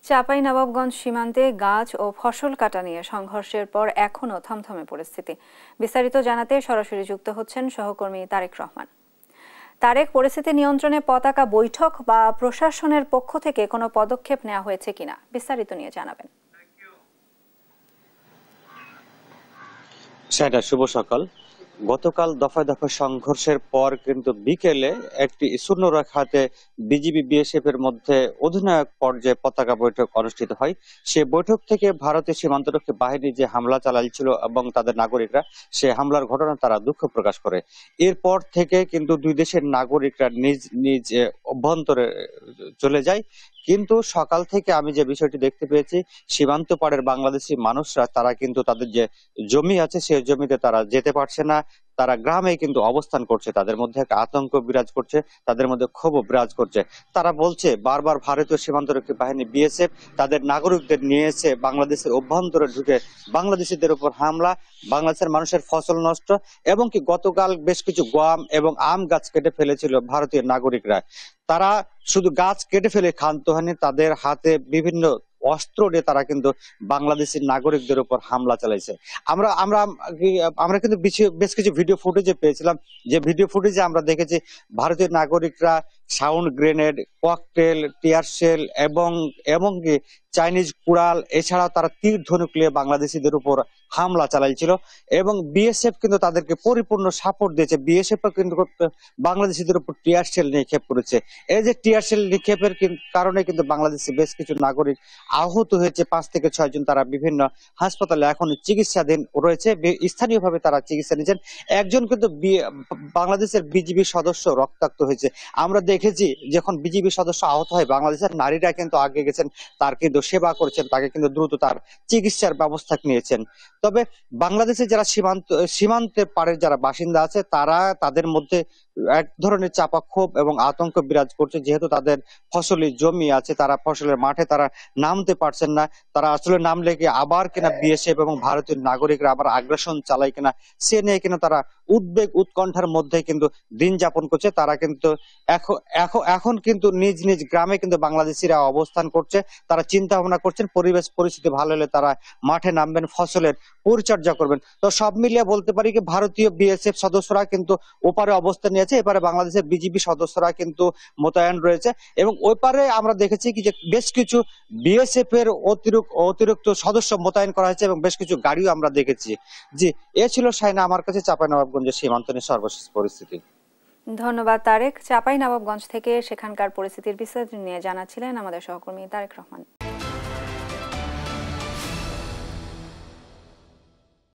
চাঁপাইনবাবগঞ্জ সীমান্তে গাছ ও ফসল কাটা নিয়ে সংঘর্ষের পর এখনও থমথমে পরিস্থিতি। বিস্তারিত জানাতে সরাসরি যুক্ত হচ্ছেন সহকর্মী তারেক রহমান। তারেক, পরিস্থিতি নিয়ন্ত্রণে পতাকা বৈঠক বা প্রশাসনের পক্ষ থেকে কোনো পদক্ষেপ নেওয়া হয়েছে কিনা বিস্তারিত নিয়ে জানাবেন। সেটা শুভ সকাল। গতকাল দফায় দফায় সংঘর্ষের পর কিন্তু বিকেলে একটি শূন্যরেখাতে বিজিবি বিএসএফ এর মধ্যে অধিনায়ক পর্যায়ে পতাকা বৈঠক অনুষ্ঠিত হয়। সে বৈঠক থেকে ভারতীয় সীমান্তরক্ষী বাহিনী যে হামলা চালাইছিল এবং তাদের নাগরিকরা, সে হামলার ঘটনা তারা দুঃখ প্রকাশ করে। এরপর থেকে কিন্তু দুই দেশের নাগরিকরা নিজ নিজ অভ্যন্তরে চলে যায়। কিন্তু সকাল থেকে আমি যে বিষয়টি দেখতে পেয়েছি, সীমান্ত পাড়ের বাংলাদেশি মানুষরা তারা কিন্তু তাদের যে জমি আছে সেই জমিতে তারা যেতে পারছে না। তারা গ্রামে কিন্তু অবস্থান করছে, তাদের মধ্যে একটা আতঙ্ক বিরাজ করছে, তাদের মধ্যে ক্ষোভ বিরাজ করছে। তারা বলছে বারবার ভারতীয় সীমান্তরক্ষী বাহিনী বিএসএফ তাদের নাগরিকদের নিয়ে এসে বাংলাদেশের অভ্যন্তরে ঢুকে বাংলাদেশিদের উপর হামলা, বাংলাদেশের মানুষের ফসল নষ্ট এবং কি গতকাল বেশ কিছু গম এবং আম গাছ কেটে ফেলেছিল ভারতীয় নাগরিকরা। তারা শুধু গাছ কেটে ফেলে ক্ষান্ত হয়নি, তাদের হাতে বিভিন্ন অস্ত্র নিয়ে তারা কিন্তু বাংলাদেশের নাগরিকদের উপর হামলা চালাইছে। আমরা আমরা আমরা কিন্তু বেশ কিছু ভিডিও ফুটেজে পেয়েছিলাম, যে ভিডিও ফুটেজে আমরা দেখেছি ভারতীয় নাগরিকরা sound grenade, cocktail, tear shell এবং এমনকি চাইনিজ কুড়াল, এছাড়াও তারা তীর ধনুক নিয়ে বাংলাদেশিদের উপর হামলা চালাইছিল এবং বিএসএফ কিন্তু তাদেরকে পরিপূর্ণ সাপোর্ট দিয়েছে। বিএসএফ কিন্তু বাংলাদেশিদের উপর টিয়ার শেল নিক্ষেপ করেছে। এই যে টিয়ার শেল নিক্ষেপের কারণে কিন্তু বাংলাদেশে বেশ কিছু নাগরিক আহত হয়েছে, 5 থেকে 6 জন। তারা বিভিন্ন হাসপাতালে এখন চিকিৎসাধীন রয়েছে, স্থানীয়ভাবে তারা চিকিৎসা নিচ্ছেন। একজন কিন্তু বাংলাদেশের বিজিবি সদস্য রক্তাক্ত হয়েছে। আমরা দেখেছি যখন বিজিবি সদস্য আহত হয়, বাংলাদেশের নারীরা কিন্তু আগে গেছেন, তার কিন্তু সেবা করেছেন, তাকে কিন্তু দ্রুত তার চিকিৎসার ব্যবস্থা নিয়েছেন। তবে বাংলাদেশে যারা সীমান্তের পাড়ের যারা বাসিন্দা আছে, তাদের মধ্যে এক ধরনের চাপা ক্ষোভ এবং আতঙ্ক বিরাজ করছে, যেহেতু তাদের ফসলি জমি আছে, তারা ফসলের মাঠে তারা নামতে পারছেন না। তারা আসলে নামলে কি আবার কিনা বিএসএফ এবং ভারতীয় নাগরিকরা আবার আগ্রাসন চালায় কিনা, সে নিয়ে কিনা তারা উদ্বেগ উৎকণ্ঠার মধ্যে কিন্তু দিন যাপন করছে। তারা কিন্তু এখন কিন্তু নিজ নিজ গ্রামে কিন্তু বাংলাদেশিরা অবস্থান করছে। তারা চিন্তা ভাবনা করছেন পরিবেশ পরিস্থিতি ভালো হলে তারা মাঠে নামবেন, ফসলের পরিচর্যা করবেন। তো সব মিলিয়ে বলতে পারি কি ভারতীয় বিএসএফ সদস্যরা কিন্তু ওপারে অবস্থান নিয়েছে, এপারে বাংলাদেশের বিজিবি সদস্যরা কিন্তু মোতায়েন রয়েছে এবং ওই পারে আমরা দেখেছি কি যে বেশ কিছু বিএসএফ এর অতিরিক্ত সদস্য মোতায়েন করা হয়েছে এবং বেশ কিছু গাড়িও আমরা দেখেছি। জি, এ ছিল শাইনা আমার কাছে চাঁপাইনবাবগঞ্জের সীমান্ত নিয়ে সর্বশেষ পরিস্থিতি। ধন্যবাদ তারেক। চাঁপাইনবাবগঞ্জ থেকে সেখানকার পরিস্থিতির বিস্তারিত নিয়ে জানাচ্ছিলেন আমাদের সহকর্মী তারেক রহমান।